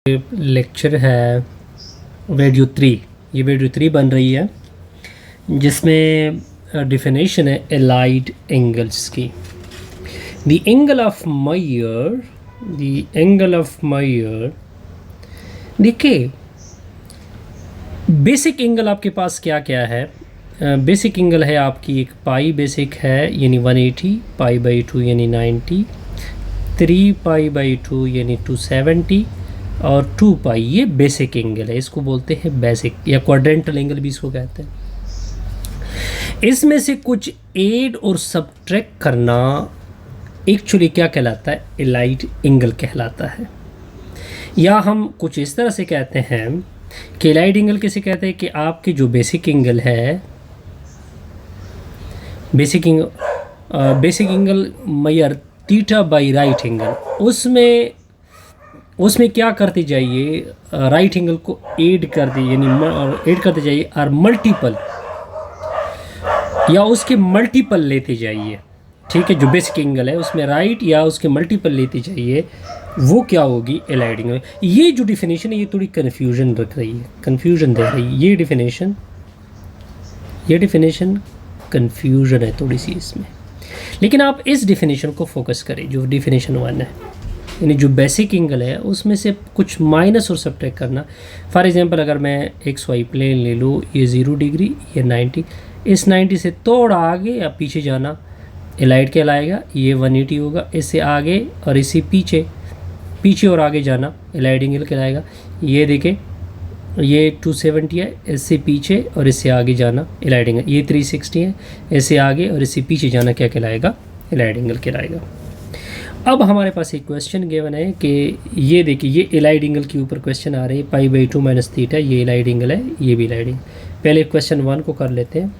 Lecture है video 3। ये video 3 बन रही है जिसमें डिफिनेशन है एलाइड एंगल्स की। द एंगल ऑफ मायर देखिए, बेसिक एंगल आपके पास क्या क्या है। बेसिक एंगल है आपकी एक पाई बेसिक है यानी 180, पाई बाई 2 यानी 90, 3 पाई बाई 2 यानी 270 और 2 पाई ये बेसिक एंगल है। इसको बोलते हैं बेसिक या क्वाड्रेंटल एंगल भी इसको कहते हैं। इसमें से कुछ ऐड और सब्ट्रैक्ट करना एक्चुअली क्या कहलाता है, एलाइड एंगल कहलाता है। या हम कुछ इस तरह से कहते हैं कि एलाइड एंगल किसे कहते हैं कि आपकी जो बेसिक एंगल है, बेसिक एंगल मयर थीटा बाई राइट एंगल, उसमें क्या करते जाइए, राइट एंगल को ऐड कर दी यानी ऐड करते जाइए और मल्टीपल या उसके मल्टीपल लेते जाइए। ठीक है, जो बेसिक एंगल है उसमें राइट या उसके मल्टीपल लेते जाइए, वो क्या होगी, एलाइड एंगल। ये जो डिफिनेशन है ये थोड़ी कन्फ्यूजन रख रही है, कन्फ्यूजन दे रही है। ये डिफिनेशन कन्फ्यूजन है थोड़ी सी इसमें, लेकिन आप इस डिफिनेशन को फोकस करें जो डिफिनेशन 1 है, यानी जो बेसिक एंगल है उसमें से कुछ माइनस और सब्ट्रैक्ट करना। फॉर एग्जांपल अगर मैं एक्स वाई प्लेन ले लूँ, ये 0 डिग्री, ये 90, इस 90 से थोड़ा आगे या पीछे जाना एलाइड कहलाएगा। ये 180 होगा, इससे आगे और इससे पीछे और आगे जाना एलाइड एंगल कहलाएगा। ये देखें, ये 270 है, इससे पीछे और इससे आगे जाना एलाइड एंगल। ये 360 है, इससे आगे और इससे पीछे जाना क्या कहलाएगा, एलाइड एंगल कहलाएगा। अब हमारे पास एक क्वेश्चन गिवन है कि ये देखिए, ये एलाइड एंगल के ऊपर क्वेश्चन आ रही है, पाई बाई 2 माइनस थीटा, ये एलाइड एंगल है, ये भी एलाइड एंगल। पहले क्वेश्चन 1 को कर लेते हैं।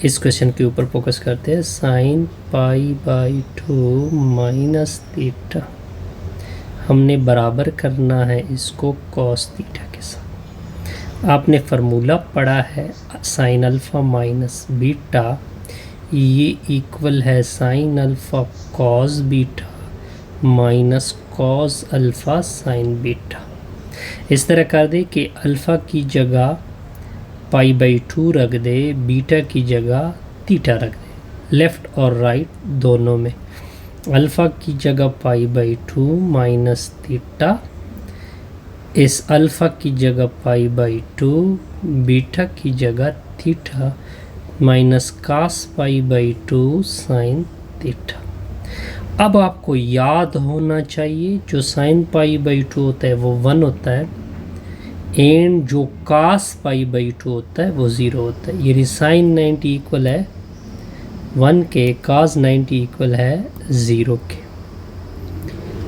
इस क्वेश्चन के ऊपर फोकस करते हैं। Sine pi by 2 minus theta, हमने बराबर करना है इसको कॉस थीटा के साथ। आपने फार्मूला पढ़ा है साइन अल्फ़ा माइनस बीटा, ये इक्वल है sine alpha cos beta minus cos alpha sine beta. इस तरह कर दे कि अल्फ़ा की जगह पाई बाई 2 रख दे, बीटा की जगह थीटा रख दे, लेफ़्ट और राइट दोनों में। अल्फ़ा की जगह पाई बाई 2 माइनस थीटा, इस अल्फ़ा की जगह पाई बाई 2, बीटा की जगह theta minus cos pi by 2 sine theta. अब आपको याद होना चाहिए जो साइन पाई बाई 2 होता है वो 1 होता है, एंड जो कास पाई बाई 2 होता है वो 0 होता है। यानी साइन 90 इक्वल है 1 के, कास 90 इक्वल है 0 के।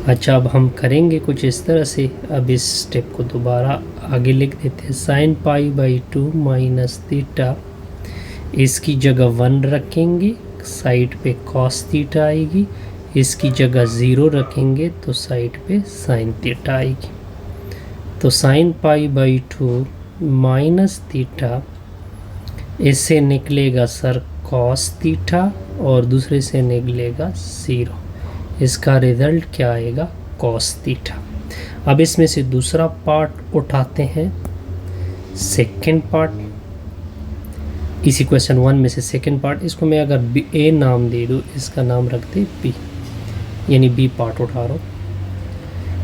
अच्छा, अब हम करेंगे कुछ इस तरह से। अब इस स्टेप को दोबारा आगे लिख देते हैं। Sine pi by 2 minus theta, इसकी जगह 1 रखेंगे, साइड पे कॉस थीटा आएगी, इसकी जगह 0 रखेंगे तो साइड पे साइन थीटा आएगी। तो sign pi by 2 minus theta, इससे निकलेगा सर कॉस थीटा और दूसरे से निकलेगा 0। इसका रिजल्ट क्या आएगा, कॉस थीटा। अब इसमें से दूसरा पार्ट उठाते हैं, सेकंड पार्ट, इसी क्वेश्चन 1 में से सेकंड पार्ट। इसको मैं अगर ए नाम दे दूँ, इसका नाम रख दे बी, यानी बी पार्ट उठा रहा हूँ।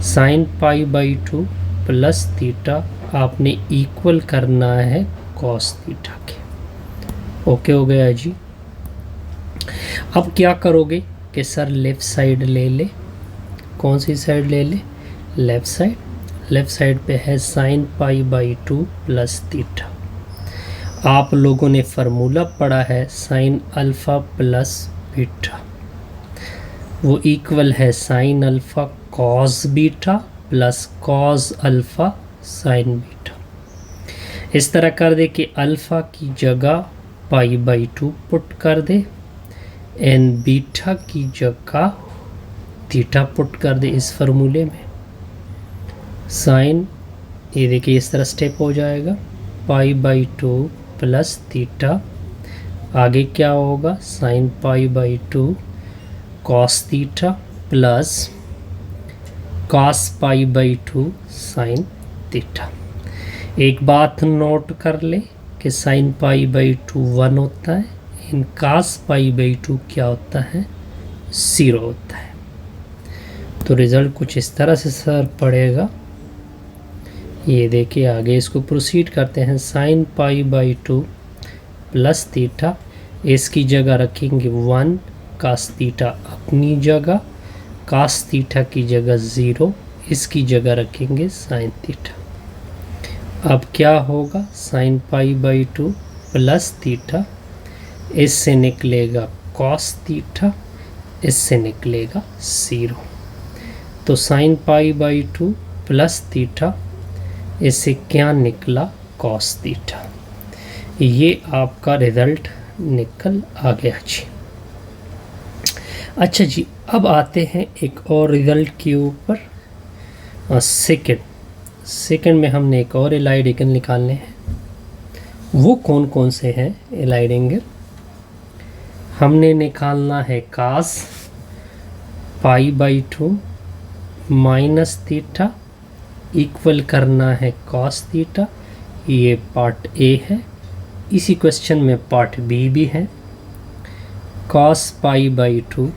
Sign pi by 2 plus theta आपने इक्वल करना है कॉस थीटा के। ओके हो गया जी। अब क्या करोगे कि सर लेफ़्ट साइड ले ले। कौन सी साइड ले ले, लेफ़्ट साइड। लेफ़्ट साइड पे है sine pi by 2 plus theta. आप लोगों ने फार्मूला पढ़ा है साइन अल्फ़ा प्लस बीटा, वो इक्वल है sine alpha cos beta plus cos alpha sine beta. इस तरह कर दे कि अल्फ़ा की जगह पाई बाई 2 पुट कर दे एंड बीटा की जगह थीटा पुट कर दे इस फार्मूले में। साइन, ये देखिए इस तरह स्टेप हो जाएगा, पाई बाई 2 प्लस थीटा, आगे क्या होगा, sign pi by 2 cos theta plus cos pi by 2 sine theta. एक बात नोट कर ले कि साइन पाई बाई 2 1 होता है, इन cos पाई बाई 2 क्या होता है 0 होता है। तो रिज़ल्ट कुछ इस तरह से सर पड़ेगा, ये देखिए आगे इसको प्रोसीड करते हैं। Sine pi by 2 plus theta, इसकी जगह रखेंगे 1, कास थीटा अपनी जगह, कास थीटा की जगह 0, इसकी जगह रखेंगे साइन थीटा। अब क्या होगा, sign pi by 2 plus theta, इससे निकलेगा कॉस थीटा, इससे निकलेगा 0। तो sign pi by 2 plus theta, इससे क्या निकला कॉस थीटा। ये आपका रिज़ल्ट निकल आ गया जी। अच्छा जी, अब आते हैं एक और रिज़ल्ट के ऊपर। सेकंड में हमने एक और एलाइड एंगल निकालने हैं। वो कौन कौन से हैं एलाइड एंगल? हमने निकालना है cos pi by 2 minus theta equal करना है कॉस थीटा। ये पार्ट ए है। इसी क्वेश्चन में पार्ट बी भी है। Cos pi by 2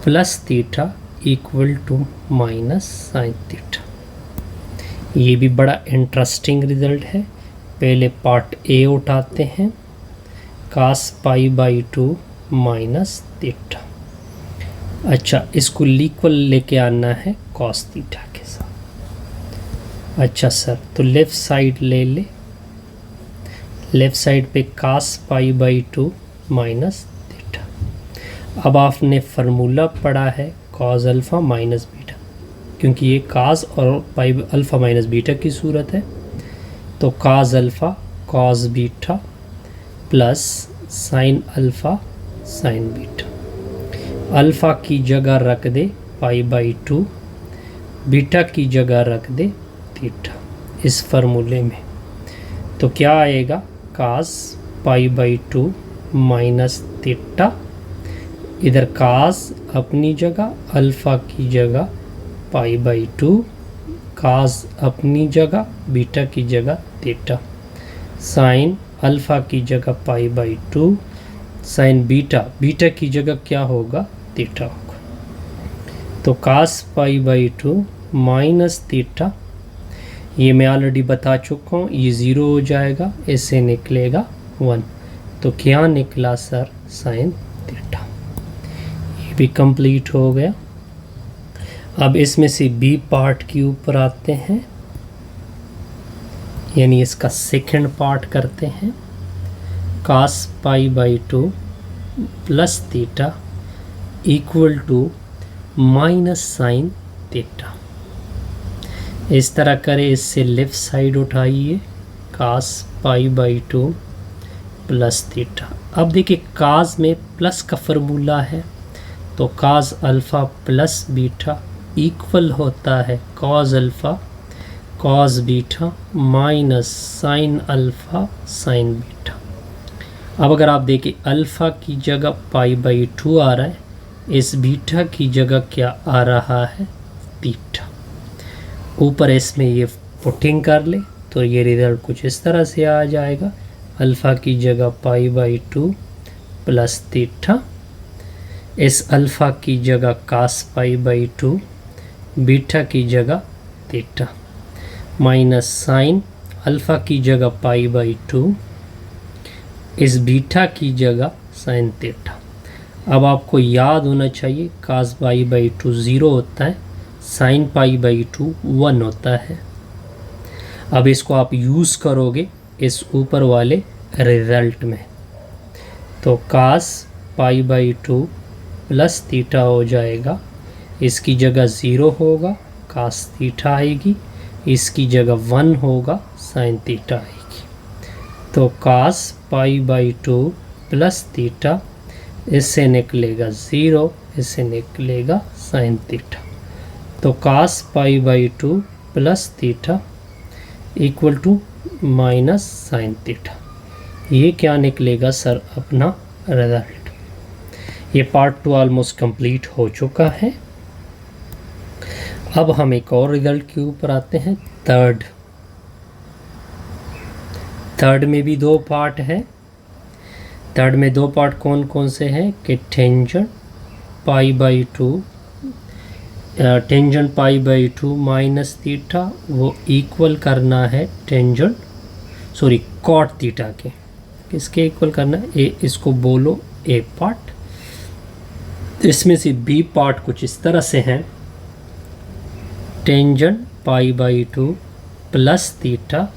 plus theta equal to minus sine theta. ये भी बड़ा इंटरेस्टिंग रिज़ल्ट है। पहले पार्ट ए उठाते हैं, cos pi by 2 minus theta. अच्छा, इसको इक्वल लेके आना है कॉस थीटा के साथ। अच्छा सर, तो लेफ़्ट साइड ले ले। लेफ़्ट साइड पे cos pi by 2 minus theta. अब आपने फार्मूला पढ़ा है कॉस अल्फ़ा माइनस बीटा, क्योंकि ये कॉस और पाई अल्फ़ा माइनस बीटा की सूरत है। तो cos alpha cos beta plus sign alpha sine beta. Alpha की जगह रख दे पाई बाई 2, बीटा की जगह रख दे थीटा इस फार्मूले में। तो क्या आएगा, cos pi by 2 minus theta, इधर कॉस अपनी जगह, अल्फ़ा की जगह पाई बाई 2, कॉस अपनी जगह, बीटा की जगह थीटा, साइन अल्फ़ा की जगह pi by 2, sign beta, beta की जगह क्या होगा थीटा होगा। तो cos pi by 2 minus theta, ये मैं ऑलरेडी बता चुका हूँ, ये 0 हो जाएगा, इससे निकलेगा 1। तो क्या निकला सर, साइन थीटा। ये भी कंप्लीट हो गया। अब इसमें से बी पार्ट के ऊपर आते हैं, यानी इसका सेकंड पार्ट करते हैं। Cos pi by 2 plus theta equal to minus sine theta. इस तरह करें, इससे लेफ़्ट साइड उठाइए, cos pi by 2 plus theta. अब देखिए कॉस में प्लस का फार्मूला है, तो cos alpha plus beta equal होता है cos alpha cos beta minus sine alpha sine beta. अब अगर आप देखें, अल्फ़ा की जगह पाई बाई 2 आ रहा है, इस बीटा की जगह क्या आ रहा है थीटा। ऊपर इसमें ये पुटिंग कर ले तो ये रिज़ल्ट कुछ इस तरह से आ जाएगा। अल्फ़ा की जगह पाई बाई 2 प्लस थीटा, इस अल्फ़ा की जगह कॉस पाई बाई 2, बीटा की जगह थीटा, माइनस साइन अल्फ़ा की जगह पाई बाई 2, इस बीटा की जगह साइन थीटा। अब आपको याद होना चाहिए, कॉस पाई बाई 2 0 होता है, साइन पाई बाई 2 1 होता है। अब इसको आप यूज़ करोगे इस ऊपर वाले रिज़ल्ट में, तो cos pi by 2 plus theta हो जाएगा, इसकी जगह 0 होगा, कॉस थीटा आएगी, इसकी जगह 1 होगा, साइन थीटा आएगी। तो cos pi by 2 plus theta, इससे निकलेगा 0, इससे निकलेगा साइन थीटा। तो cos pi by 2 plus theta equal to minus sine theta. ये क्या निकलेगा सर, अपना रिजल्ट। ये पार्ट 2 ऑलमोस्ट कंप्लीट हो चुका है। अब हम एक और रिजल्ट के ऊपर आते हैं, थर्ड में भी दो पार्ट है। थर्ड में दो पार्ट कौन कौन से हैं कि tangent pi by to minus theta वो इक्वल करना है कॉट थीटा के। किसके इक्वल करना है? इसको बोलो ए पार्ट। इसमें से बी पार्ट कुछ इस तरह से है, tangent pi by two plus theta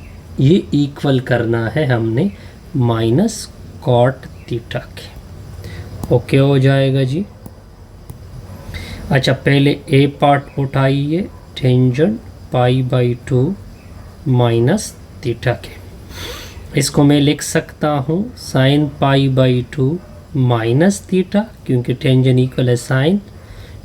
ये इक्वल करना है हमने माइनस कॉट थीटा के। ओके हो जाएगा जी। अच्छा, पहले ए पार्ट उठाइए, tangent pi by to minus theta के। इसको मैं लिख सकता हूँ sign pi by to minus theta, क्योंकि टेंजेंट इक्वल है साइन,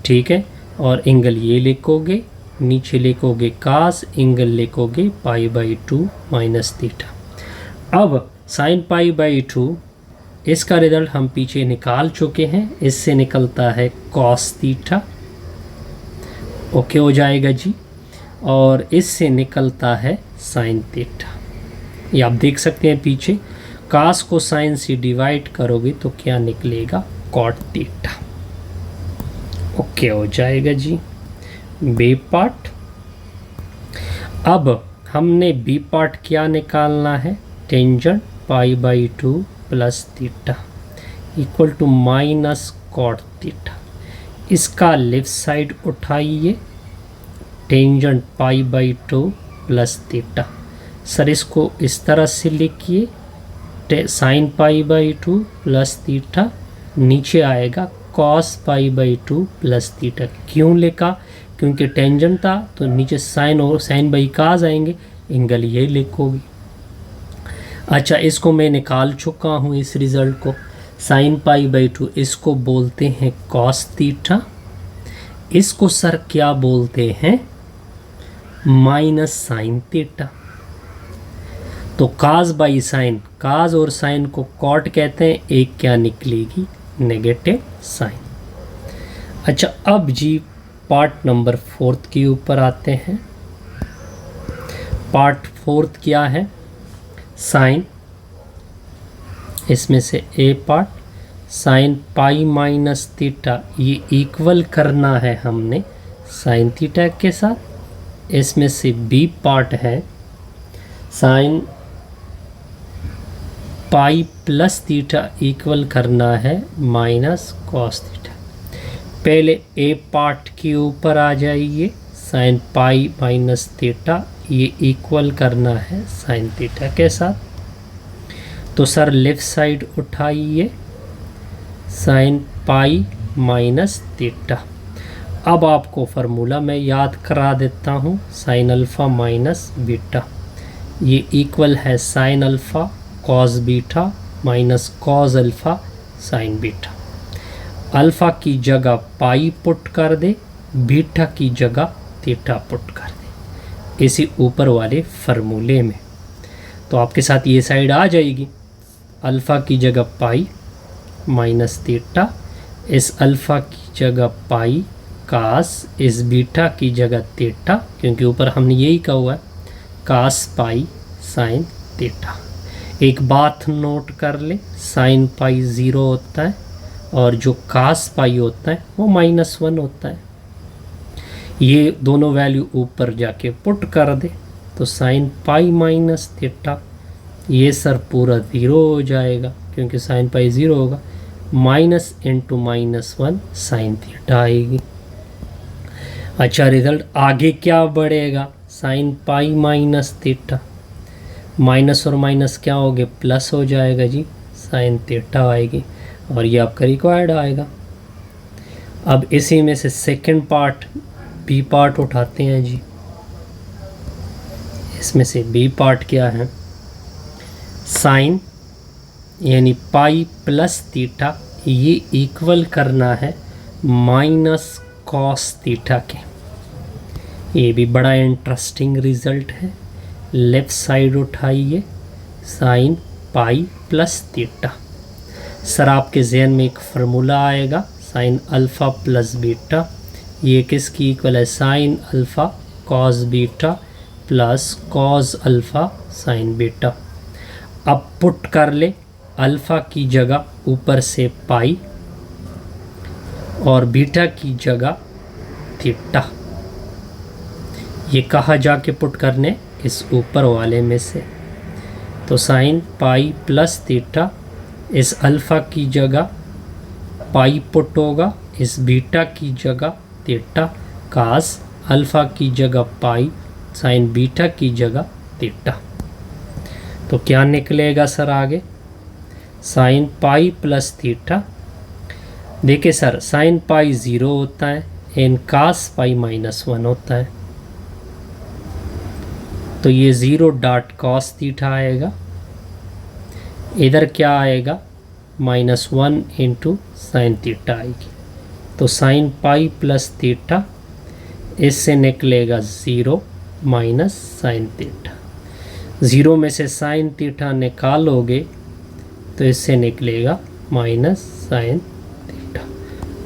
ठीक है। और एंगल ये लिखोगे, नीचे लिखोगे कास, एंगल लिखोगे पाई बाई टू माइनस थीटा। अब साइन पाई बाई टू इसका रिजल्ट हम पीछे निकाल चुके हैं, इससे निकलता है कॉस थीटा। ओके हो जाएगा जी। और इससे निकलता है साइन थीटा। ये आप देख सकते हैं पीछे, कास को साइन से डिवाइड करोगे तो क्या निकलेगा? Cot theta. ओके हो जाएगा जी। बी पार्ट, अब हमने बी पार्ट क्या निकालना है? Tangent pi by two plus theta equal to minus cot theta. इसका लेफ्ट साइड उठाइए, tangent pi by two plus theta. Sir इसको इस तरह से लिखिए, sine pi by two plus theta, नीचे आएगा cos pi by two plus theta. क्यों लिखा? क्योंकि टेंजेंट था तो नीचे साइन और साइन बाई काज आएंगे, एंगल ये लिखोगे। अच्छा, इसको मैं निकाल चुका हूँ इस रिज़ल्ट को, साइन पाई बाई टू इसको बोलते हैं कॉस थीटा, इसको सर क्या बोलते हैं? Minus sine theta. तो काज बाई साइन, काज और साइन को कॉट कहते हैं, एक क्या निकलेगी? Negative sine. अच्छा, अब जी पार्ट नंबर 4 के ऊपर आते हैं। पार्ट 4 क्या है? साइन, इसमें से A part sine pi minus theta ये इक्वल करना है हमने साइन थीटा के साथ। इसमें से बी पार्ट है sine pi plus theta equal करना है माइनस कॉस थीटा। पहले ए पार्ट के ऊपर आ जाइए, साइन पाई माइनस थीटा ये इक्वल करना है साइन थीटा के साथ। तो सर लेफ्ट साइड उठाइए, साइन पाई माइनस थीटा। अब आपको फार्मूला मैं याद करा देता हूँ, साइन अल्फ़ा माइनस बीटा ये इक्वल है sine alpha cos beta minus cos alpha sine beta. Alpha की जगह पाई पुट कर दे, बीटा की जगह थीटा पुट कर दे इसी ऊपर वाले फार्मूले में। तो आपके साथ ये साइड आ जाएगी, अल्फ़ा की जगह पाई माइनस थीटा, इस अल्फ़ा की जगह पाई कास, इस बीटा की जगह थीटा, क्योंकि ऊपर हमने यही कहा हुआ है कास पाई साइन थीटा। एक बात नोट कर ले, साइन पाई 0 होता है और जो कास पाई होता है वो -1 होता है। ये दोनों वैल्यू ऊपर जाके पुट कर दे तो साइन पाई माइनस थीटा ये सर पूरा 0 हो जाएगा, क्योंकि साइन पाई 0 होगा, माइनस इंटू -1 साइन थीटा आएगी। अच्छा, रिजल्ट आगे क्या बढ़ेगा? Sign pi minus theta, minus और माइनस क्या हो गए? प्लस हो जाएगा जी, साइन थीटा आएगी और ये आपका रिक्वायर्ड आएगा। अब इसी में से सेकंड पार्ट बी पार्ट उठाते हैं जी। इसमें से बी पार्ट क्या है? साइन यानी पाई प्लस थीटा ये इक्वल करना है माइनस कॉस थीटा के। ये भी बड़ा इंटरेस्टिंग रिजल्ट है। लेफ्ट साइड उठाइए, sign pi plus theta. Sir आपके जहन में एक फार्मूला आएगा, साइन अल्फ़ा प्लस बीटा ये किसकी इक्वल है, sine alpha cos beta plus cos alpha sine beta. अब पुट कर ले अल्फ़ा की जगह ऊपर से पाई और बीटा की जगह थीटा। ये कहाँ जाके पुट करने, इस ऊपर वाले में से। तो साइन पाई प्लस थीटा, इस अल्फ़ा की जगह पाई पुट होगा, इस बीटा की जगह थीटा, कास अल्फ़ा की जगह पाई, साइन बीटा की जगह थीटा। तो क्या निकलेगा सर आगे, साइन पाई प्लस थीटा। देखिए सर साइन पाई 0 होता है एंड कास पाई -1 होता है, तो ये 0 डॉट कॉस थीटा आएगा। इधर क्या आएगा, -1 इंटू साइन थीटा आएगी। तो साइन पाई प्लस थीटा, इससे निकलेगा 0 माइनस साइन थीटा। 0 में से साइन थीटा निकालोगे तो इससे निकलेगा माइनस साइन थीटा।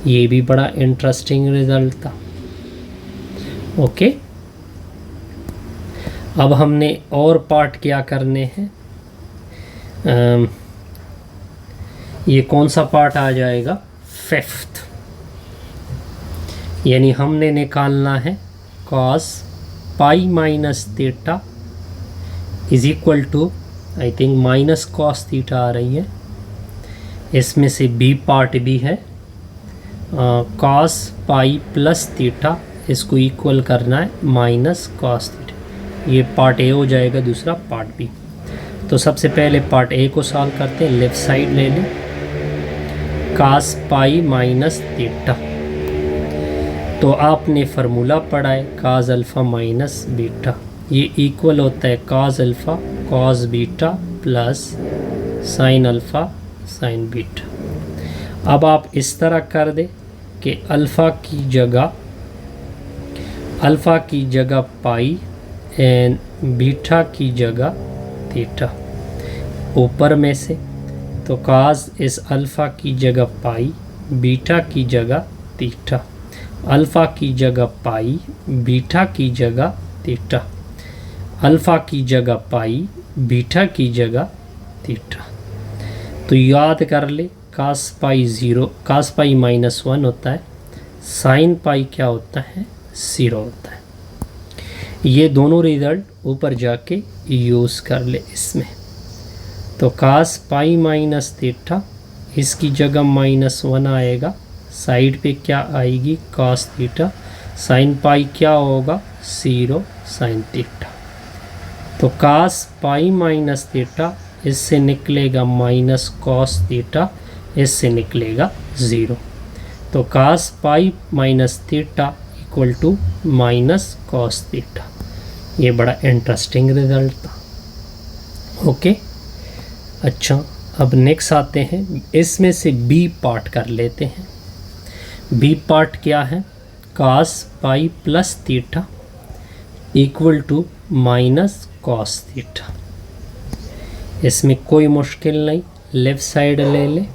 ये भी बड़ा इंटरेस्टिंग रिजल्ट था। ओके, अब हमने और पार्ट क्या करने हैं, ये कौन सा पार्ट आ जाएगा, 5th। यानी हमने निकालना है cos pi minus theta is equal to, I think minus cos theta आ रही है, इसमें से बी पार्ट भी है, कॉस पाई प्लस थीटा, इसको इक्वल करना है माइनस कॉस थीटा। ये पार्ट ए हो जाएगा, दूसरा पार्ट बी। तो सबसे पहले पार्ट ए को सॉल्व करते हैं, लेफ्ट साइड ले लें, कॉस पाई माइनस थीटा। तो आपने फार्मूला पढ़ा है कॉस अल्फ़ा माइनस बीटा, ये इक्वल होता है cos alpha cos beta plus sign alpha sine beta. अब आप इस तरह कर दे कि अल्फ़ा की जगह पाई एंड बीटा की जगह थीटा ऊपर में से। तो कॉस इस अल्फ़ा की जगह पाई, बीटा की जगह थीटा, अल्फ़ा की जगह पाई, बीटा की जगह थीटा, अल्फ़ा की जगह पाई, बीटा की जगह थीटा। तो याद कर ले कास पाई -1 होता है, साइन पाई क्या होता है, 0 होता है। ये दोनों रिजल्ट ऊपर जाके यूज़ कर ले इसमें। तो कास पाई माइनस थीटा, इसकी जगह -1 आएगा, साइड पे क्या आएगी कॉस थीटा, साइन पाई क्या होगा 0 साइन थीटा। तो कास पाई माइनस थीटा, इससे निकलेगा माइनस कॉस थीटा, इससे निकलेगा 0। तो cos pi minus theta equal to minus cos theta. ये बड़ा इंटरेस्टिंग रिजल्ट था। ओके, अच्छा अब नेक्स्ट आते हैं, इसमें से बी पार्ट कर लेते हैं। बी पार्ट क्या है, cos pi plus theta equal to minus cos theta. इसमें कोई मुश्किल नहीं, लेफ़्ट साइड ले ले,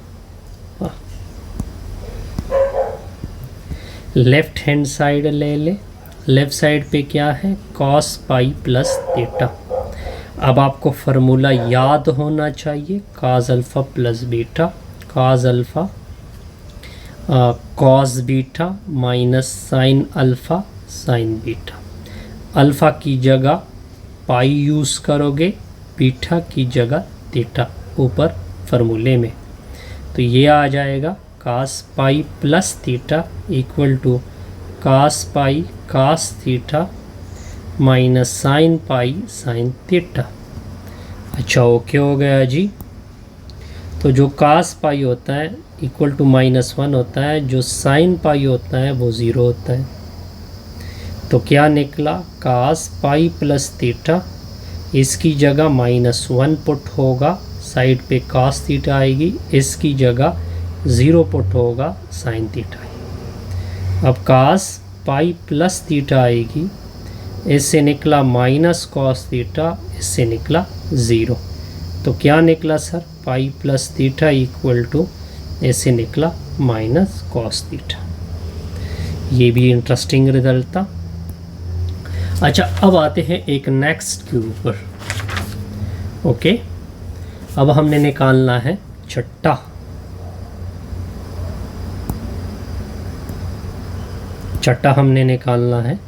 लेफ़्ट हैंड साइड ले ले। लेफ़्ट साइड पे क्या है, कॉस पाई प्लस थीटा। अब आपको फार्मूला याद होना चाहिए, cos alpha plus beta, cos alpha cos beta minus sine alpha sine beta. Alpha की जगह पाई यूज़ करोगे, बीटा की जगह थीटा ऊपर फार्मूले में। तो ये आ जाएगा cos pi plus theta equal to cos pi cos theta minus sine pi sine theta. अच्छा ओके हो गया जी। तो जो कास पाई होता है इक्वल टू -1 होता है, जो साइन पाई होता है वो 0 होता है। तो क्या निकला, कास पाई प्लस थीटा, इसकी जगह -1 पुट होगा, साइड पे कास थीटा आएगी, इसकी जगह 0 पुट होगा, साइन थीटा आएगी। अब कास पाई प्लस थीटा आएगी, इससे निकला माइनस कॉस थीटा, इससे निकला 0। तो क्या निकला sir, pi plus theta equal to, इससे निकला माइनस कॉस थीटा। ये भी इंटरेस्टिंग रिजल्ट था। अच्छा, अब आते हैं एक नेक्स्ट के ऊपर। ओके, अब हमने निकालना है छठा। छठा हमने निकालना है।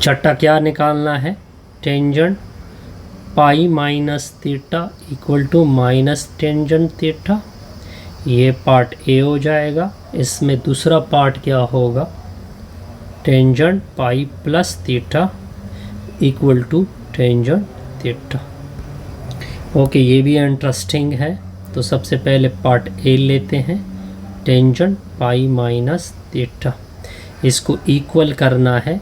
छठा क्या निकालना है? Tangent pi minus theta equal to minus tangent theta. ये पार्ट ए हो जाएगा। इसमें दूसरा पार्ट क्या होगा? Tangent pi plus theta equal to tangent theta. Okay, ये भी इंटरेस्टिंग है। तो सबसे पहले पार्ट ए लेते हैं, टेंजेंट पाई माइनस थीटा। इसको इक्वल करना है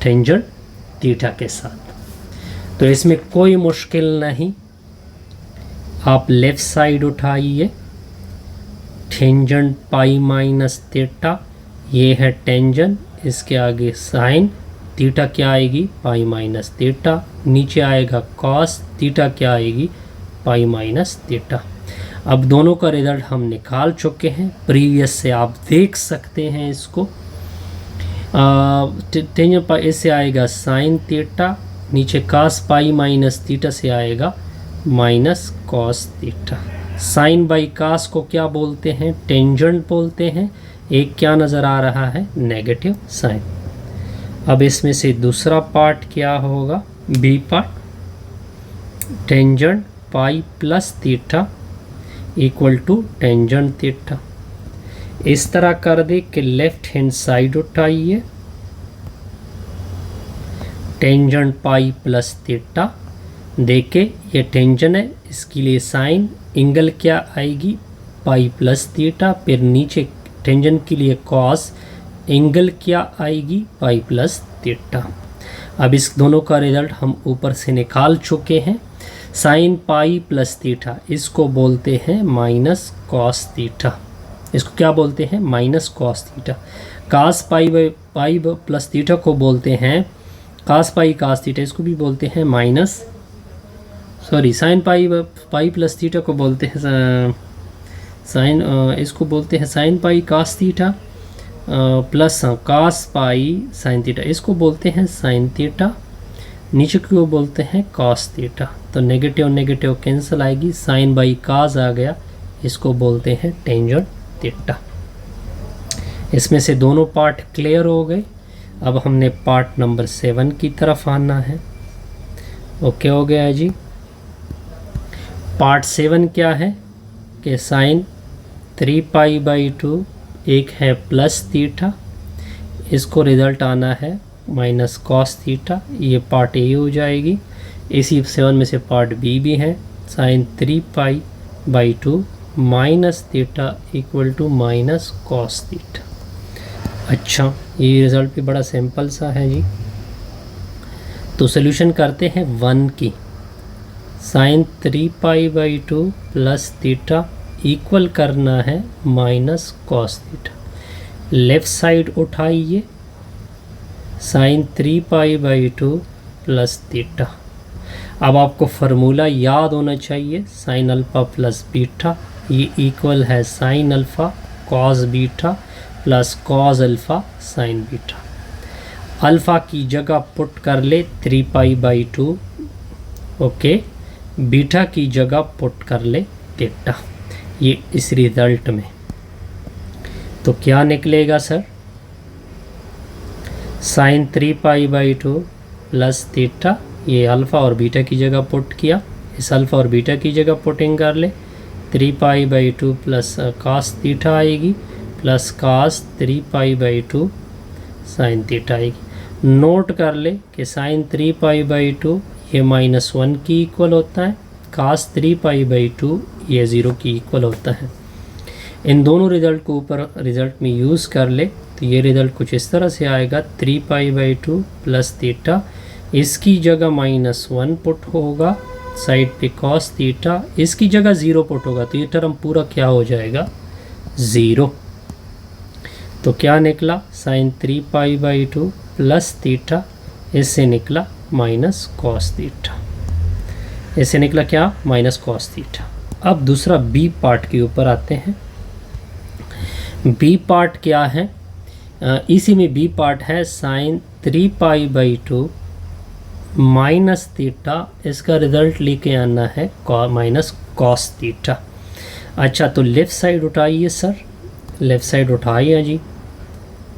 टेंजेंट थीटा के साथ। तो इसमें कोई मुश्किल नहीं, आप लेफ्ट साइड उठाइए। टेंजेंट पाई माइनस थीटा, ये है टेंजेंट, इसके आगे साइन, थीटा क्या आएगी? पाई माइनस थीटा। नीचे आएगा कॉस, थीटा क्या आएगी? पाई माइनस थीटा। अब दोनों का रिजल्ट हम निकाल चुके हैं प्रीवियस से, आप देख सकते हैं इसको। टेंजेंट पाई से आएगा साइन थीटा, नीचे कॉस पाई माइनस थीटा से आएगा minus cos theta. Sine by cos को क्या बोलते हैं? टेंजेंट बोलते हैं। एक क्या नज़र आ रहा है? Negative sine. अब इसमें से दूसरा पार्ट क्या होगा? B part, tangent pi plus theta equal to tangent theta. इस तरह कर दे कि लेफ्ट हैंड साइड उठाइए, टेंजेंट पाई प्लस थीटा। देखे ये टेंजेंट है, इसके लिए साइन, एंगल क्या आएगी? पाई प्लस थीटा। फिर नीचे टेंजेंट के लिए कॉस, एंगल क्या आएगी? पाई प्लस थीटा। अब इस दोनों का रिजल्ट हम ऊपर से निकाल चुके हैं। साइन पाई प्लस थीटा, इसको बोलते हैं माइनस कॉस थीटा। इसको क्या बोलते हैं? Minus cos theta. Cos pi plus theta को बोलते हैं कास पाई कास थीटा, इसको भी बोलते हैं minus, sorry, sine pi plus theta को बोलते हैं साइन, इसको बोलते हैं sine pi cos theta plus cos pi sine theta, इसको बोलते हैं साइन थीटा। नीचे को बोलते हैं कॉस थीटा। तो नेगेटिव नेगेटिव कैंसिल आएगी, साइन बाई कास आ गया, इसको बोलते हैं टेंजेंट थीटा। इसमें से दोनों पार्ट क्लियर हो गए। अब हमने पार्ट नंबर 7 की तरफ आना है। ओके हो गया है जी। पार्ट 7 क्या है कि साइन 3 पाई बाई 2, एक है प्लस थीटा, इसको रिज़ल्ट आना है माइनस कॉस थीटा। ये पार्ट ए हो जाएगी। इसी 7 में से पार्ट बी भी है, sine 3 pi by 2 minus theta equal to minus cos theta. अच्छा, ये रिज़ल्ट भी बड़ा सिंपल सा है जी। तो सोल्यूशन करते हैं 1 की। Sine 3 pi by 2 plus theta equal करना है minus cos theta. Left side उठाइए, sine 3 pi by 2 plus theta. अब आपको फार्मूला याद होना चाहिए, साइन अल्फ़ा प्लस बीटा, ये इक्वल है sine alpha cos beta plus cos alpha sine beta. Alpha की जगह पुट कर ले 3 पाई बाई 2, ओके। बीटा की जगह पुट कर ले थीटा। ये इस रिज़ल्ट में तो क्या निकलेगा sir? Sine 3 pi by 2 plus theta, ये अल्फ़ा और बीटा की जगह पुट किया, इस अल्फ़ा और बीटा की जगह पुटिंग कर ले। 3 pi by 2 plus cos theta आएगी plus cos 3 pi by 2 sine theta आएगी। नोट कर ले कि साइन 3 पाई बाई 2 ये -1 की इक्वल होता है, कास 3 पाई बाई 2 ये 0 की इक्वल होता है। इन दोनों रिज़ल्ट को ऊपर रिज़ल्ट में यूज़ कर ले तो ये रिज़ल्ट कुछ इस तरह से आएगा, 3 पाई बाई 2 प्लस थीटा, इसकी जगह -1 पुट होगा, साइड पे कॉस थीटा, इसकी जगह 0 पुट होगा, तो ये टर्म पूरा क्या हो जाएगा? 0। तो क्या निकला? Sine 3 pi by 2 plus theta, इससे निकला माइनस कॉस थीटा। इससे निकला क्या? Minus cos theta. अब दूसरा बी पार्ट के ऊपर आते हैं। बी पार्ट क्या है, इसी में बी पार्ट है साइन 3π/2 माइनस थीटा, इसका रिजल्ट लेके आना है माइनस कॉस थीटा। अच्छा तो लेफ़्ट साइड उठाइए सर, लेफ़्ट साइड उठाइए जी,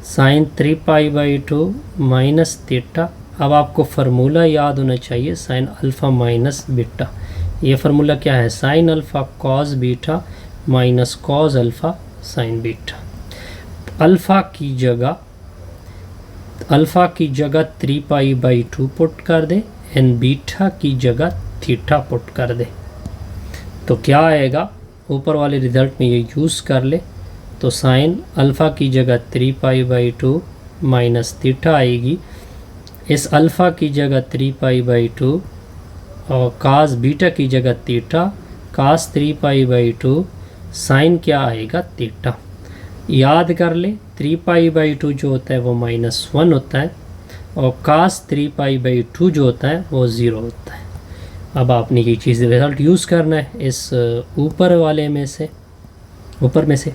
साइन 3π/2 माइनस थीटा। अब आपको फार्मूला याद होना चाहिए, साइन अल्फ़ा माइनस बीटा। ये फार्मूला क्या है, sine alpha cos beta minus cos alpha sine beta. Alpha की जगह 3π/2 पुट कर दे एंड बीटा की जगह थीटा पुट कर दे, तो क्या आएगा, ऊपर वाले रिजल्ट में ये यूज़ कर ले तो साइन अल्फ़ा की जगह 3π/2 माइनस थीटा आएगी, इस अल्फ़ा की जगह 3π/2 और कास बीटा की जगह थीटा, कास 3π/2 साइन क्या आएगा थीटा। याद कर ले 3π/2 जो होता है वो -1 होता है और कास 3π/2 जो होता है वो 0 होता है। अब आपने ये चीज़ रिजल्ट यूज़ करना है इस ऊपर वाले में से, ऊपर में से,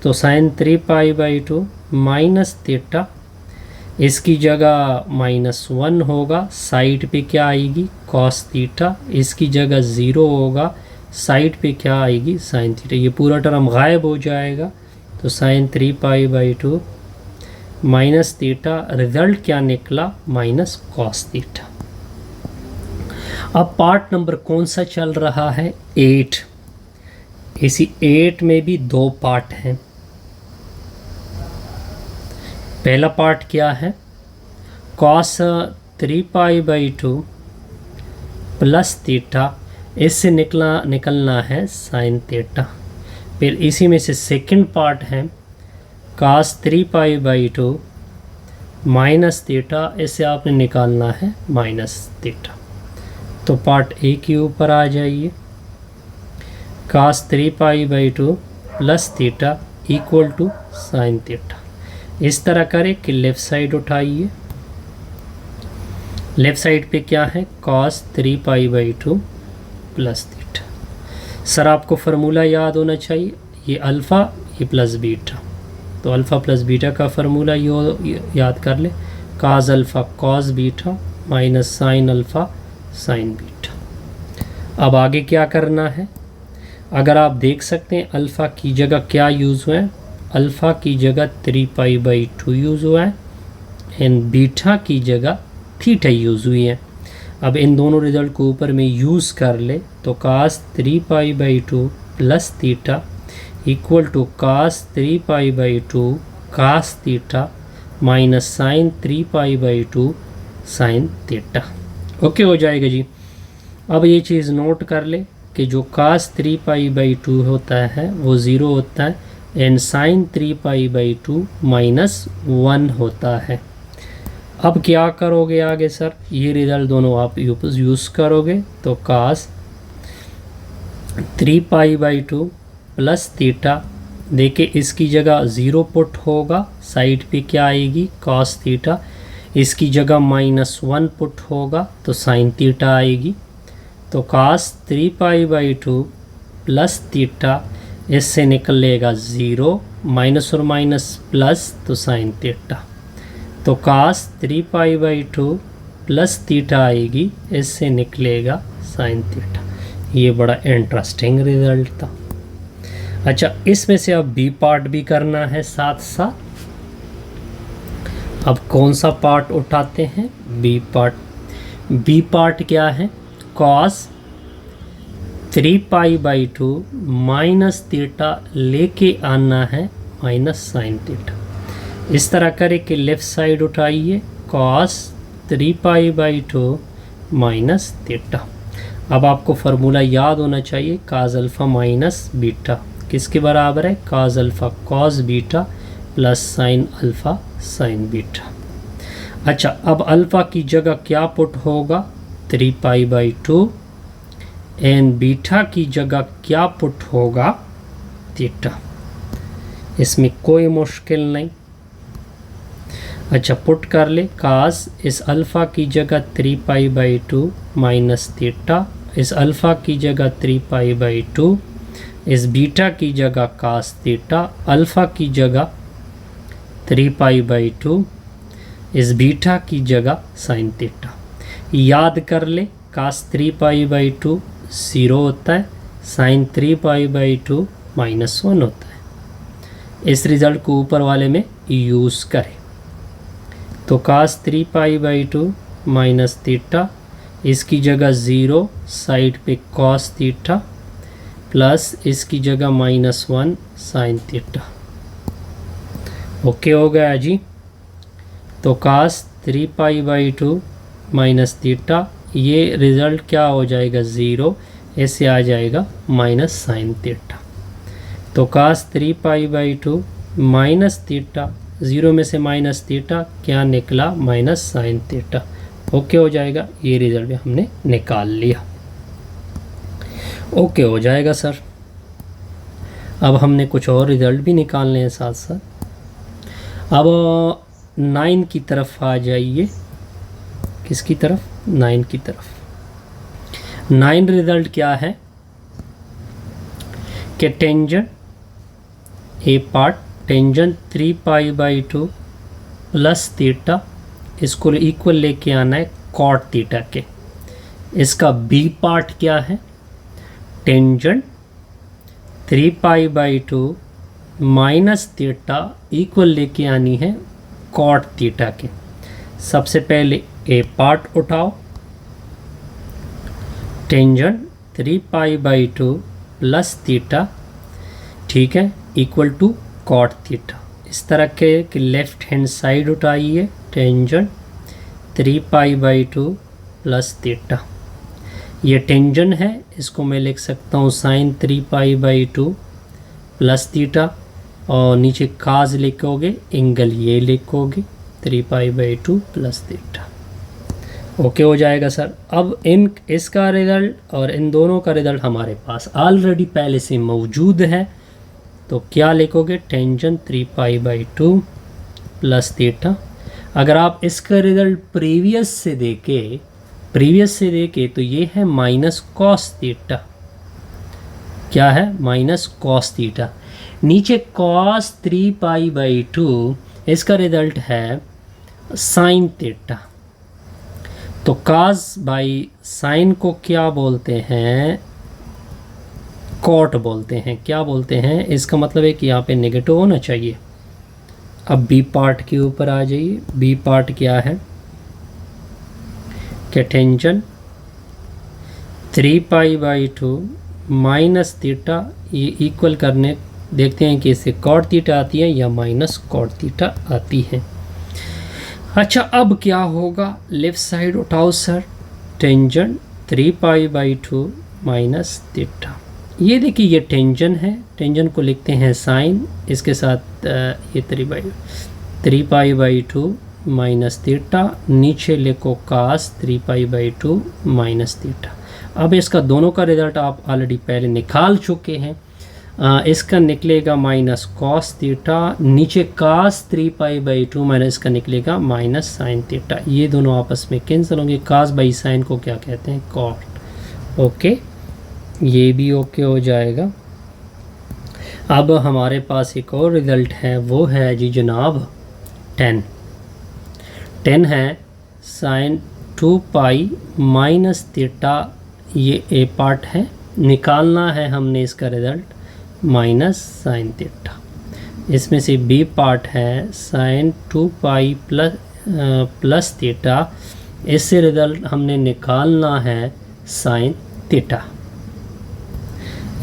तो साइन 3π/2 माइनस थीटा, इसकी जगह -1 होगा, साइड पे क्या आएगी कॉस थीटा, इसकी जगह 0 होगा, साइड पे क्या आएगी साइन थीटा, ये पूरा टर्म गायब हो जाएगा। तो साइन 3π/2 माइनस थीटा, रिजल्ट क्या निकला माइनस कॉस थीटा। अब पार्ट नंबर कौन सा चल रहा है, 8। इसी 8 में भी 2 पार्ट हैं। पहला पार्ट क्या है, कॉस 3π/2 प्लस थीटा, इससे निकलना है साइन थीटा। फिर इसी में से सेकंड पार्ट है कास 3π/2 माइनस थीटा, इससे आपने निकालना है माइनस थीटा। तो पार्ट ए के ऊपर आ जाइए, cos 3π/2 plus theta equal to sine theta. इस तरह करें कि लेफ़्ट साइड उठाइए, लेफ़्ट साइड पे क्या है कॉस 3π/2 प्लस थीटा। सर आपको फार्मूला याद होना चाहिए, ये अल्फ़ा ये प्लस बीटा, तो अल्फ़ा प्लस बीटा का फार्मूला याद कर ले, cos alpha cos beta minus sine alpha sine beta. अब आगे क्या करना है, अगर आप देख सकते हैं अल्फ़ा की जगह क्या यूज़ हुआ है, अल्फ़ा की जगह 3π/2 यूज़ हुआ है एंड बीटा की जगह थीटा यूज़ हुई है। अब इन दोनों रिजल्ट को ऊपर में यूज़ कर ले तो cos 3π/2 plus theta equal to cos 3π/2 cos theta minus sine 3π/2 sine theta. Okay हो जाएगा जी। अब ये चीज़ नोट कर ले कि जो कास 3π/2 होता है वो 0 होता है एंड साइन 3π/2 -1 होता है। अब क्या करोगे आगे सर, ये रिजल्ट दोनों आप यूज़ करोगे तो कास 3π/2 प्लस थीटा, देखिए इसकी जगह 0 पुट होगा, साइड पे क्या आएगी कॉस थीटा, इसकी जगह -1 पुट होगा तो साइन थीटा आएगी। तो कास 3π/2 प्लस थीटा, इससे निकलेगा 0, माइनस और माइनस प्लस तो साइन थीटा। तो कास 3π/2 प्लस थीटा आएगी, इससे निकलेगा साइन थीटा। ये बड़ा इंटरेस्टिंग रिजल्ट था। अच्छा इसमें से अब बी पार्ट भी करना है साथ साथ। अब कौन सा पार्ट उठाते हैं, बी पार्ट। बी पार्ट क्या है, कॉस 3π/2 माइनस थीटा लेके आना है माइनस साइन थीटा। इस तरह करें कि लेफ़्ट साइड उठाइए, कॉस 3π/2 माइनस थीटा। अब आपको फार्मूला याद होना चाहिए, काज अल्फ़ा माइनस बीटा किसके बराबर है, cos alpha cos beta plus sign alpha sine beta. अच्छा अब अल्फ़ा की जगह क्या पुट होगा 3π/2 एंड बीटा की जगह क्या पुट होगा थीटा। इसमें कोई मुश्किल नहीं। अच्छा पुट कर ले, कास इस अल्फ़ा की जगह 3π/2 माइनस थीटा, इस अल्फ़ा की जगह 3π/2, इस बीटा की जगह कास थीटा, अल्फ़ा की जगह 3π/2, इस बीटा की जगह साइन थीटा। याद कर ले, कास 3π/2 0 होता है, साइन 3π/2 -1 होता है। इस रिज़ल्ट को ऊपर वाले में यूज़ करें तो कास 3π/2 माइनस थीटा, इसकी जगह 0, साइड पे कॉस थीटा, प्लस इसकी जगह -1 साइन थीटा। ओके हो गया जी। तो कास 3π/2 माइनस थीटा, ये रिज़ल्ट क्या हो जाएगा 0, ऐसे आ जाएगा माइनस साइन थीटा। तो कास 3π/2 माइनस थीटा, 0 में से माइनस थीटा क्या निकला, माइनस साइन थीटा। ओके हो जाएगा, ये रिज़ल्ट भी हमने निकाल लिया। ओके हो जाएगा सर। अब हमने कुछ और रिज़ल्ट भी निकालने हैं साथ साथ। अब 9 की तरफ आ जाइए। किसकी तरफ, 9 की तरफ। 9 रिज़ल्ट क्या है कि tangent A part, tangent 3π/2 plus theta, इसको इक्वल लेके आना है कॉट थीटा के। इसका बी पार्ट क्या है, टेंजेंट 3π/2 माइनस थीटा इक्वल लेके आनी है कॉट थीटा के। सबसे पहले ए पार्ट उठाओ, टेंजेंट 3π/2 प्लस थीटा, ठीक है, इक्वल टू कॉट थीटा। इस तरह के कि लेफ्ट हैंड साइड उठाइए, टेंजेंट 3π/2 प्लस थीटा। ये टेंजेंट है, इसको मैं लिख सकता हूँ साइन 3π/2 प्लस थीटा, और नीचे काज लिखोगे, एंगल ये लिखोगे 3π/2 प्लस थीटा। ओके हो जाएगा सर। अब इसका रिज़ल्ट और इन दोनों का रिज़ल्ट हमारे पास ऑलरेडी पहले से मौजूद है, तो क्या लिखोगे, टेंजेंट 3π/2 प्लस थीटा। अगर आप इसका रिज़ल्ट प्रीवियस से देखे तो ये है माइनस कॉस थीटा। क्या है, माइनस कॉस थीटा। नीचे कॉस 3π/2, इसका रिज़ल्ट है साइन थीटा। तो कास बाई साइन को क्या बोलते हैं, कॉट बोलते हैं। क्या बोलते हैं, इसका मतलब है कि यहाँ पे नेगेटिव होना चाहिए। अब बी पार्ट के ऊपर आ जाइए। बी पार्ट क्या है कि टेंजेंट 3π/2 माइनस थीटा, ये इक्वल करने देखते हैं कि इससे कॉट थीटा आती है या माइनस कॉट थीटा आती है। अच्छा, अब क्या होगा, लेफ्ट साइड उठाओ सर, टेंजेंट 3π/2 माइनस थीटा। ये देखिए, ये टेंजेंट है, टेंजेंट को लिखते हैं साइन, इसके साथ ये 3π/2 माइनस थीटा, नीचे लिखो कास 3π/2 माइनस थीटा। अब इसका दोनों का रिज़ल्ट आप ऑलरेडी पहले निकाल चुके हैं। इसका निकलेगा माइनस कॉस थीटा, नीचे कास 3π/2 माइनस इसका निकलेगा माइनस साइन थीटा। ये दोनों आपस में कैंसिल होंगे। कास बाई साइन को क्या कहते हैं, कॉट। ओके, ये भी ओके हो जाएगा। अब हमारे पास एक और रिज़ल्ट है, वो है जी जनाब 10 है साइन 2π माइनस थीटा। ये ए पार्ट है, निकालना है हमने इसका रिज़ल्ट माइनस साइन थीटा। इसमें से बी पार्ट है साइन 2π प्लस थीटा, इससे रिज़ल्ट हमने निकालना है साइन थीटा।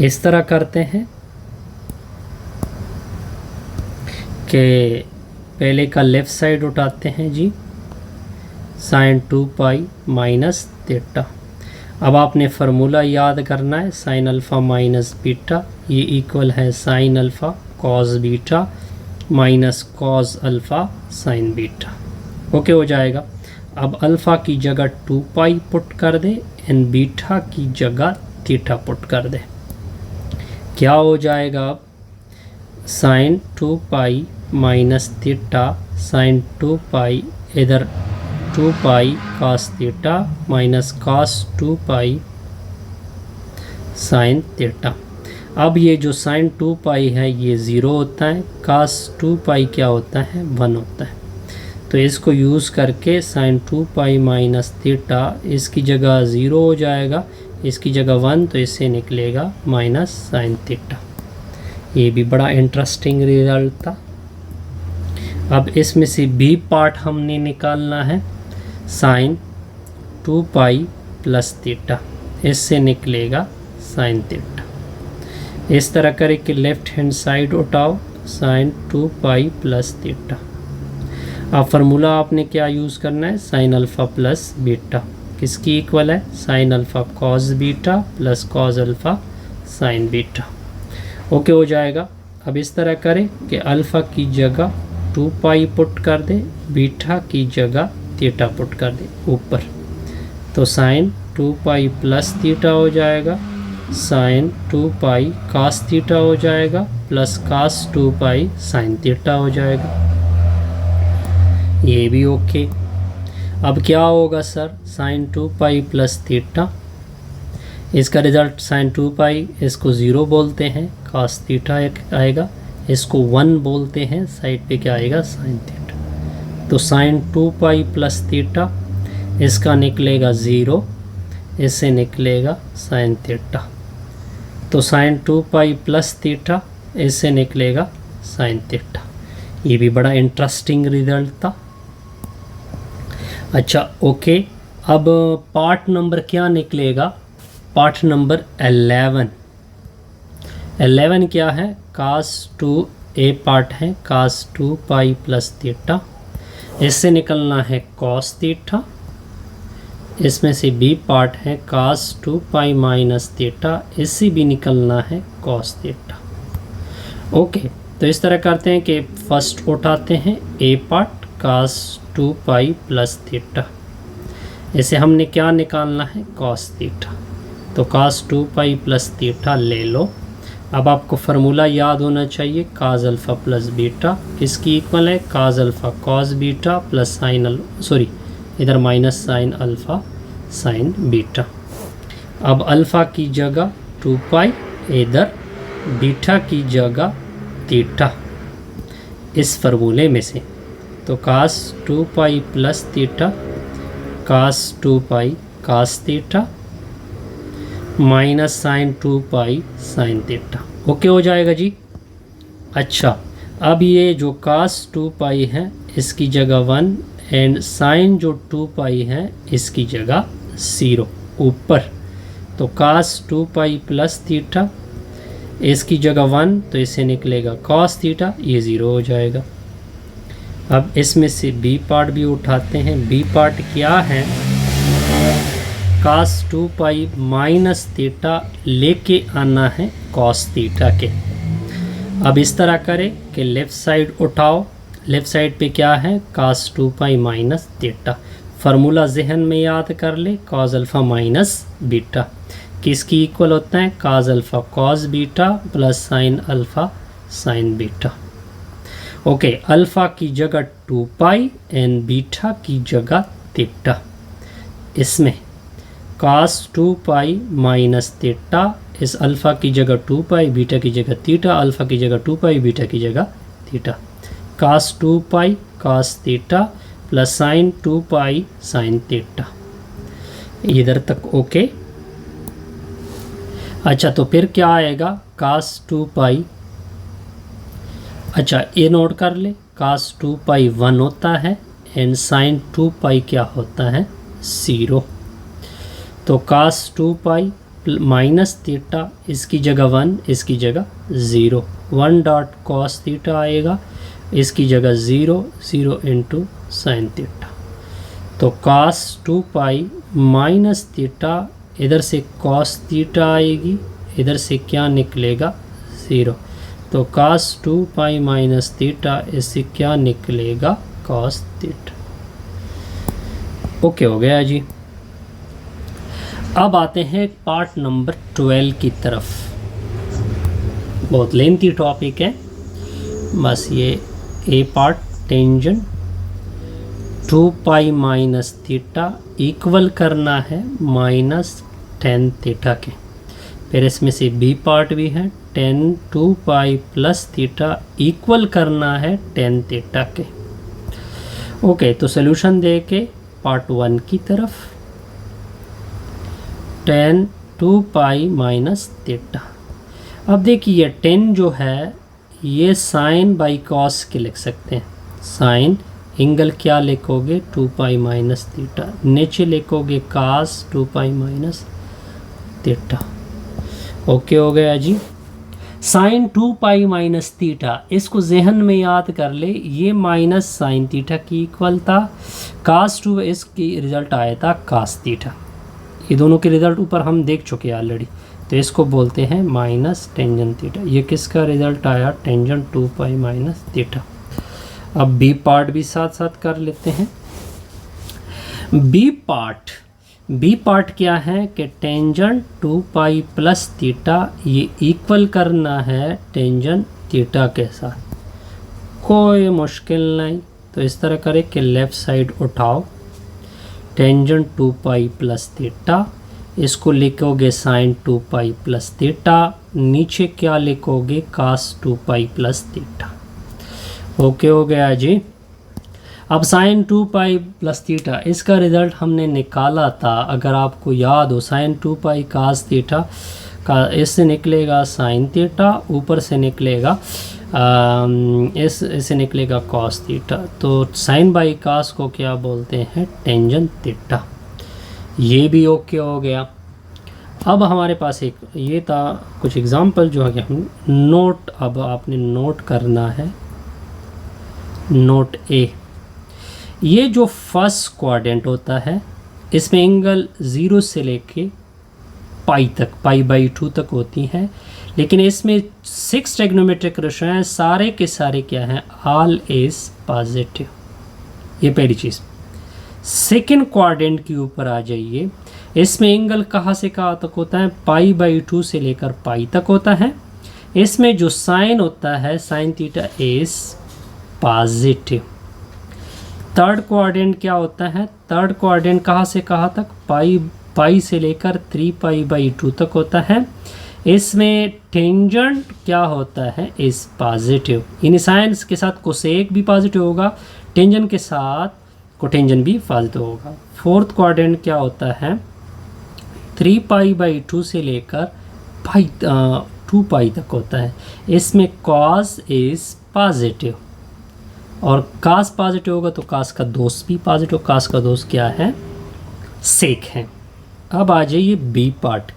इस तरह करते हैं कि पहले का लेफ़्ट साइड उठाते हैं जी, साइन 2π माइनस थीटा। अब आपने फार्मूला याद करना है, साइन अल्फ़ा माइनस बीटा, ये इक्वल है sine alpha cos beta minus cos alpha sine beta. Okay हो जाएगा। अब अल्फ़ा की जगह 2π पुट कर दे एंड बीटा की जगह थीटा पुट कर दे। क्या हो जाएगा, अब साइन 2π माइनस थीटा, साइन 2π, इधर 2π cos theta minus cos 2π sine theta. अब ये जो साइन 2 पाई है ये 0 होता है, कास 2 पाई क्या होता है 1 होता है। तो इसको यूज़ करके साइन 2 पाई माइनस थीटा इसकी जगह 0 हो जाएगा, इसकी जगह 1, तो इससे निकलेगा माइनस साइन थीटा। ये भी बड़ा इंटरेस्टिंग रिजल्ट था। अब इसमें से बी पार्ट हमने निकालना है, साइन 2 पाई प्लस थीटा, इससे निकलेगा साइन थीटा। इस तरह करें कि लेफ्ट हैंड साइड उठाओ, साइन 2 पाई प्लस थीटा। अब फार्मूला आपने क्या यूज़ करना है, साइन अल्फ़ा प्लस बीटा, किसकी इक्वल है, sine alpha cos beta plus cos alpha sine beta. Okay हो जाएगा। अब इस तरह करें कि अल्फ़ा की जगह 2 पाई पुट कर दे, बीटा की जगह थीटा पुट कर दे ऊपर, तो साइन 2 पाई प्लस थीटा हो जाएगा, साइन 2 पाई कास थीटा हो जाएगा, plus cos 2 pi sine theta हो जाएगा। ये भी ओके। अब क्या होगा sir, sine 2 pi plus theta, इसका रिज़ल्ट साइन 2 पाई, इसको 0 बोलते हैं, कास थीटा आएगा, इसको 1 बोलते हैं, साइड पे क्या आएगा साइन थीटा। तो साइन 2 पाई प्लस थीटा, इसका निकलेगा 0, इससे निकलेगा साइन थीटा। तो साइन 2 पाई प्लस थीटा, इससे निकलेगा साइन थीटा। ये भी बड़ा इंटरेस्टिंग रिजल्ट था। अच्छा ओके, अब पार्ट नंबर क्या निकलेगा, पार्ट नंबर 11। 11 क्या है, कास 2 ए पार्ट है, कास 2 पाई प्लस थीटा, इससे निकलना है कॉस थीटा। इसमें से बी पार्ट है कास 2 पाई माइनस थीटा, इससे भी निकलना है कॉस थीटा। ओके, तो इस तरह करते हैं कि फर्स्ट उठाते हैं ए पार्ट कास 2 पाई प्लस थीटा, इसे हमने क्या निकालना है कॉस थीटा, तो कास 2 पाई प्लस थीटा ले लो। अब आपको फार्मूला याद होना चाहिए, काज अल्फ़ा प्लस बीटा किसकी इक्वल है, cos alpha cos beta plus sine sorry इधर minus sine alpha sine beta. अब अल्फ़ा की जगह 2 पाई, इधर बीटा की जगह थीटा, इस फार्मूले में से, तो cos 2 pi plus theta, cos 2 pi cos theta minus sine 2 pi sine theta. Okay हो जाएगा जी। अच्छा, अब ये जो कास 2 पाई है इसकी जगह 1 एंड साइन जो 2 पाई है इसकी जगह 0 ऊपर, तो कास 2 पाई प्लस थीटा, इसकी जगह 1, तो इससे निकलेगा कॉस थीटा, ये 0 हो जाएगा। अब इसमें से बी पार्ट भी उठाते हैं। बी पार्ट क्या है, कास 2 पाई माइनस थीटा लेके आना है कॉस थीटा के। अब इस तरह करें कि लेफ़्ट साइड उठाओ, लेफ़्ट साइड पे क्या है कास 2 पाई माइनस थीटा, फार्मूला जहन में याद कर ले, कॉस अल्फ़ा माइनस बीटा किसकी इक्वल होता है, cos alpha cos beta plus sign alpha sine beta. Okay, alpha की जगह 2 पाई एंड बीटा की जगह थीटा, इसमें कास 2 पाई माइनस थीटा, इस अल्फ़ा की जगह 2 पाई, बीटा की जगह थीटा, अल्फ़ा की जगह 2 पाई, बीटा की जगह theta, cos 2 pi cos theta plus sine 2 pi sine theta. इधर तक ओके। अच्छा, तो फिर क्या आएगा, कास 2 पाई, अच्छा ये नोट कर ले, कास 2 पाई 1 होता है एंड साइन 2 पाई क्या होता है 0, तो कास 2 पाई माइनस थीटा, इसकी जगह 1, इसकी जगह 0, 1 डॉट कॉस थीटा आएगा, इसकी जगह 0, 0 इंटू साइन थीटा, तो कास 2 पाई माइनस थीटा, इधर से कॉस थीटा आएगी, इधर से क्या निकलेगा 0, तो कास 2 पाई माइनस थीटा, इससे क्या निकलेगा कॉस थीटा। ओके हो गया जी। अब आते हैं पार्ट नंबर 12 की तरफ। बहुत लेंथी टॉपिक है, बस ये A part tangent 2 pi minus theta equal करना है माइनस tan थीटा के। फिर इसमें से बी पार्ट भी है tan 2 pi plus theta equal करना है tan थीटा के। ओके, तो सोल्यूशन दे के पार्ट 1 की तरफ tan 2 पाई माइनस थीटा। अब देखिए tan जो है ये साइन बाई कॉस के लिख सकते हैं। साइन एंगल क्या लिखोगे 2 पाई माइनस थीटा, नीचे लिखोगे कास 2 पाई माइनस थीटा। ओके हो गया जी। साइन 2 पाई माइनस थीटा, इसको जहन में याद कर ले, ये माइनस साइन थीटा की इक्वल था। कास 2 इसकी रिजल्ट आया था कास थीटा। ये दोनों के रिजल्ट ऊपर हम देख चुके हैं ऑलरेडी, तो इसको बोलते हैं माइनस टेंजेंट थीटा। ये किसका रिजल्ट आया, टेंजेंट 2 पाई माइनस थीटा। अब बी पार्ट भी साथ साथ कर लेते हैं। बी पार्ट क्या है कि टेंजेंट 2 पाई प्लस थीटा ये इक्वल करना है टेंजेंट थीटा के साथ। कोई मुश्किल नहीं, तो इस तरह करें कि लेफ़्ट साइड उठाओ, टेंजेंट 2 पाई प्लस थीटा, इसको लिखोगे साइन 2 पाई प्लस थीटा, नीचे क्या लिखोगे कास 2 पाई प्लस थीटा। ओके हो गया जी। अब साइन 2 पाई प्लस थीटा, इसका रिज़ल्ट हमने निकाला था, अगर आपको याद हो, साइन 2 पाई कास थीटा का इससे निकलेगा साइन थीटा, ऊपर से निकलेगा इससे निकलेगा कॉस थीटा। तो साइन बाई कास को क्या बोलते हैं, टेंजेंट थीटा। ये भी ओके हो गया। अब हमारे पास एक ये था कुछ एग्जांपल जो है कि हम नोट, अब आपने नोट करना है। नोट ए, ये जो फर्स्ट क्वाड्रेंट होता है इसमें एंगल 0 से लेके पाई तक, पाई बाई 2 तक होती हैं, लेकिन इसमें 6 ट्रिग्नोमेट्रिक रेशो हैं, सारे के सारे क्या हैं, ऑल इज पॉजिटिव। ये पहली चीज़। सेकेंड क्वाड्रेंट के ऊपर आ जाइए, इसमें एंगल कहाँ से कहाँ तक होता है, पाई बाई 2 से लेकर पाई तक होता है। इसमें जो साइन होता है sine theta is positive. Third quadrant क्या होता है, थर्ड क्वाड्रेंट कहाँ से कहाँ तक, पाई से लेकर 3 पाई बाई 2 तक होता है। इसमें टेंजेंट क्या होता है, इज पॉजिटिव। इन साइन के साथ कोसेक भी पॉजिटिव होगा, टेंजेंट के साथ कोटेंजेंट भी पॉजिटिव होगा। फोर्थ क्वाड्रेंट क्या होता है, 3 पाई बाई 2 से लेकर 2 पाई तक होता है। इसमें कॉस इज पॉजिटिव, और कास पॉजिटिव होगा तो कास का दोस्त भी पॉजिटिव। कास का दोस्त क्या है, सेक है। अब आ जाइए बी पार्ट।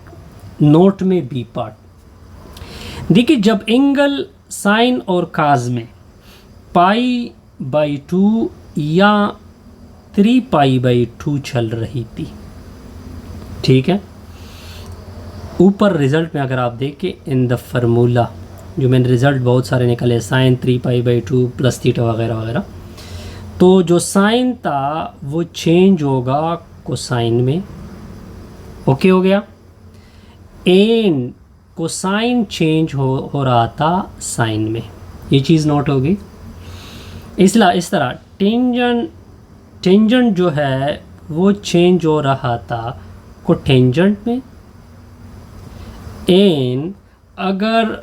नोट में बी पार्ट देखिए, जब एंगल साइन और काज में पाई बाई 2 या 3 पाई बाई 2 चल रही थी, ठीक है। ऊपर रिजल्ट में अगर आप देखें इन द फार्मूला, जो मैंने रिज़ल्ट बहुत सारे निकले, sine 3 pi by 2 plus theta वगैरह वगैरह, तो जो साइन था वो चेंज होगा कोसाइन में। ओके हो गया। एंड कोसाइन चेंज हो रहा था साइन में, ये चीज़ नोट होगी। इसलिए इस तरह टेंजेंट जो है वो चेंज हो रहा था कोटेंजेंट में। एंड अगर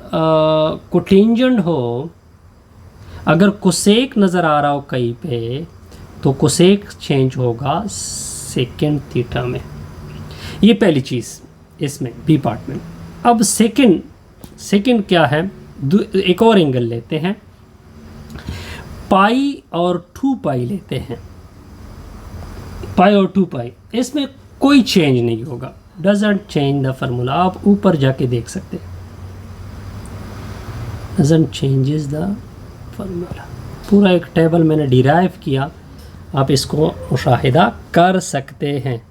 कोटेंजेंट हो, अगर कोसेक नज़र आ रहा हो कहीं पे, तो कोसेक चेंज होगा सेकेंड थीटा में। ये पहली चीज़ इसमें बी पार्ट में। अब सेकेंड क्या है, एक और एंगल लेते हैं, पाई और 2 पाई लेते हैं। पाई और 2 पाई, इसमें कोई चेंज नहीं होगा, डजंट चेंज द फार्मूला। आप ऊपर जाके देख सकते हैं, डजंट चेंजेस द फार्मूला। पूरा एक टेबल मैंने डिराइव किया, आप इसको मुशाहिदा कर सकते हैं।